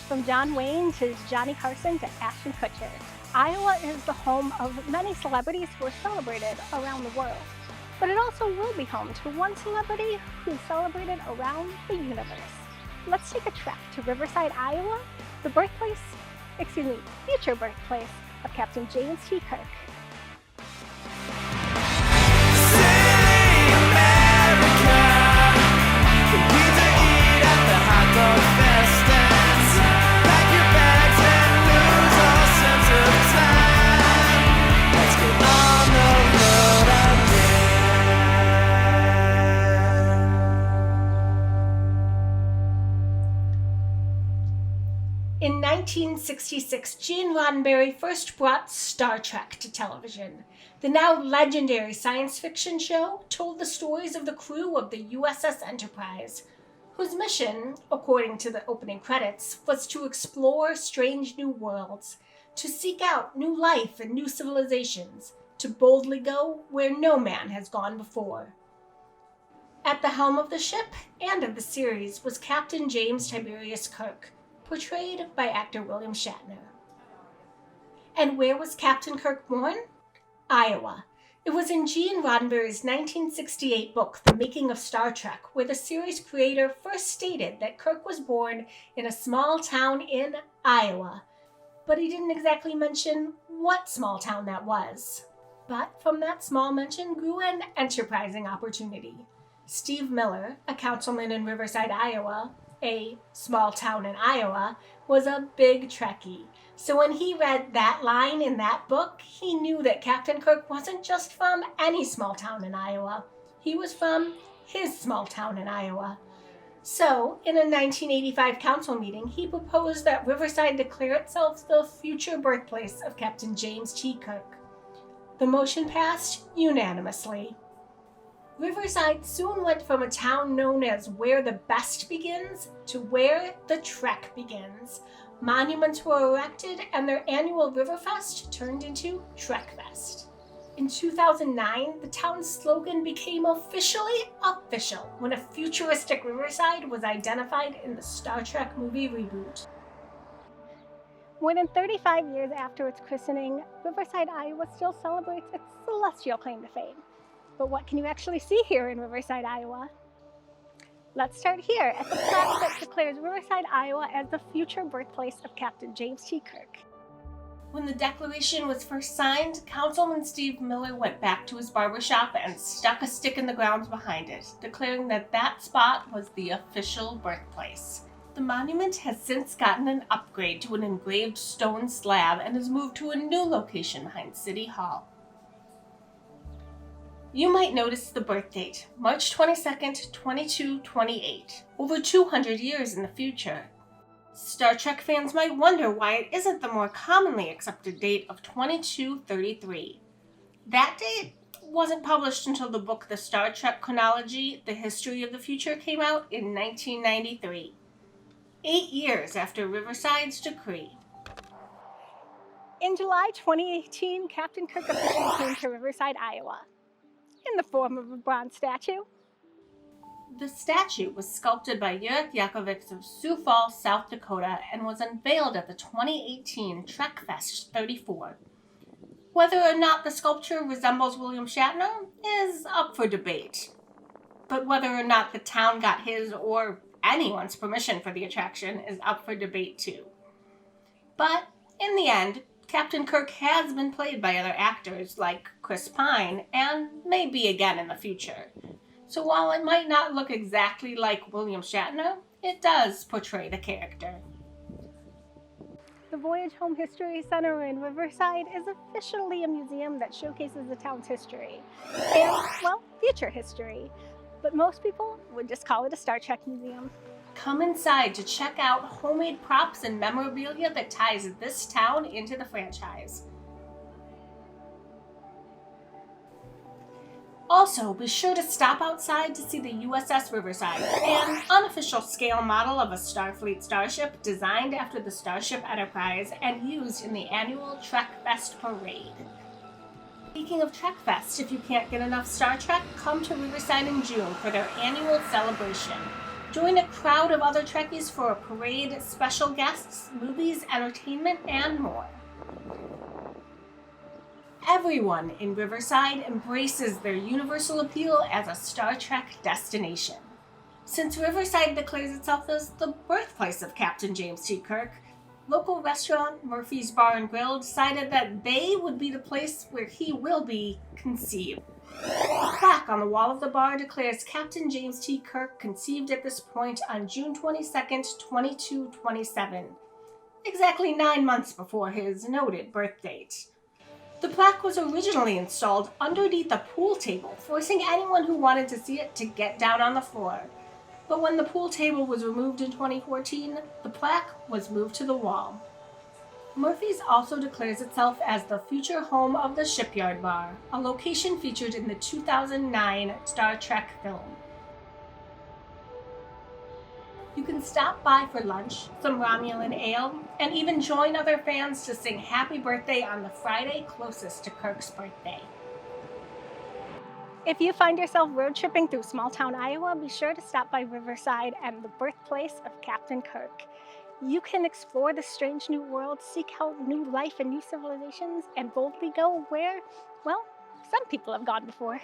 From John Wayne to Johnny Carson to Ashton Kutcher, Iowa is the home of many celebrities who are celebrated around the world. But it also will be home to one celebrity who's celebrated around the universe. Let's take a trek to Riverside, Iowa, the future birthplace of Captain James T. Kirk. In 1966, Gene Roddenberry first brought Star Trek to television. The now legendary science fiction show told the stories of the crew of the U.S.S. Enterprise, whose mission, according to the opening credits, was to explore strange new worlds, to seek out new life and new civilizations, to boldly go where no man has gone before. At the helm of the ship and of the series was Captain James Tiberius Kirk, portrayed by actor William Shatner. And where was Captain Kirk born? Iowa. It was in Gene Roddenberry's 1968 book, The Making of Star Trek, where the series creator first stated that Kirk was born in a small town in Iowa. But he didn't exactly mention what small town that was. But from that small mention grew an enterprising opportunity. Steve Miller, a councilman in Riverside, Iowa, a small town in Iowa, was a big Trekkie. So when he read that line in that book, he knew that Captain Kirk wasn't just from any small town in Iowa. He was from his small town in Iowa. So, in a 1985 council meeting, he proposed that Riverside declare itself the future birthplace of Captain James T. Kirk. The motion passed unanimously. Riverside soon went from a town known as where the best begins to where the Trek begins. Monuments were erected and their annual Riverfest turned into Trekfest. In 2009, the town's slogan became officially official when a futuristic Riverside was identified in the Star Trek movie reboot. More than 35 years after its christening, Riverside, Iowa still celebrates its celestial claim to fame. But what can you actually see here in Riverside, Iowa? Let's start here at the plaque that declares Riverside, Iowa as the future birthplace of Captain James T. Kirk. When the declaration was first signed, Councilman Steve Miller went back to his barbershop and stuck a stick in the ground behind it, declaring that that spot was the official birthplace. The monument has since gotten an upgrade to an engraved stone slab and has moved to a new location behind City Hall. You might notice the birth date, March 22nd, 2228, over 200 years in the future. Star Trek fans might wonder why it isn't the more commonly accepted date of 2233. That date wasn't published until the book The Star Trek Chronology, The History of the Future came out in 1993, 8 years after Riverside's decree. In July 2018, Captain Kirk officially came to Riverside, Iowa, in the form of a bronze statue. The statue was sculpted by Yurek Yakovics of Sioux Falls, South Dakota, and was unveiled at the 2018 Trekfest 34. Whether or not the sculpture resembles William Shatner is up for debate. But whether or not the town got his or anyone's permission for the attraction is up for debate too. But in the end, Captain Kirk has been played by other actors like Chris Pine and may be again in the future. So while it might not look exactly like William Shatner, it does portray the character. The Voyage Home History Center in Riverside is officially a museum that showcases the town's history and, well, future history. But most people would just call it a Star Trek museum. Come inside to check out homemade props and memorabilia that ties this town into the franchise. Also, be sure to stop outside to see the U.S.S. Riverside, an unofficial scale model of a Starfleet starship designed after the Starship Enterprise and used in the annual Trekfest parade. Speaking of Trekfest, if you can't get enough Star Trek, come to Riverside in June for their annual celebration. Join a crowd of other Trekkies for a parade, special guests, movies, entertainment, and more. Everyone in Riverside embraces their universal appeal as a Star Trek destination. Since Riverside declares itself as the birthplace of Captain James T. Kirk, local restaurant Murphy's Bar and Grill decided that they would be the place where he will be conceived. A plaque on the wall of the bar declares Captain James T. Kirk conceived at this point on June 22nd, 2227, exactly 9 months before his noted birth date. The plaque was originally installed underneath a pool table, forcing anyone who wanted to see it to get down on the floor. But when the pool table was removed in 2014, the plaque was moved to the wall. Murphy's also declares itself as the future home of the Shipyard Bar, a location featured in the 2009 Star Trek film. You can stop by for lunch, some Romulan ale, and even join other fans to sing happy birthday on the Friday closest to Kirk's birthday. If you find yourself road tripping through small-town Iowa, be sure to stop by Riverside and the birthplace of Captain Kirk. You can explore the strange new world, seek out new life and new civilizations, and boldly go where, well, some people have gone before.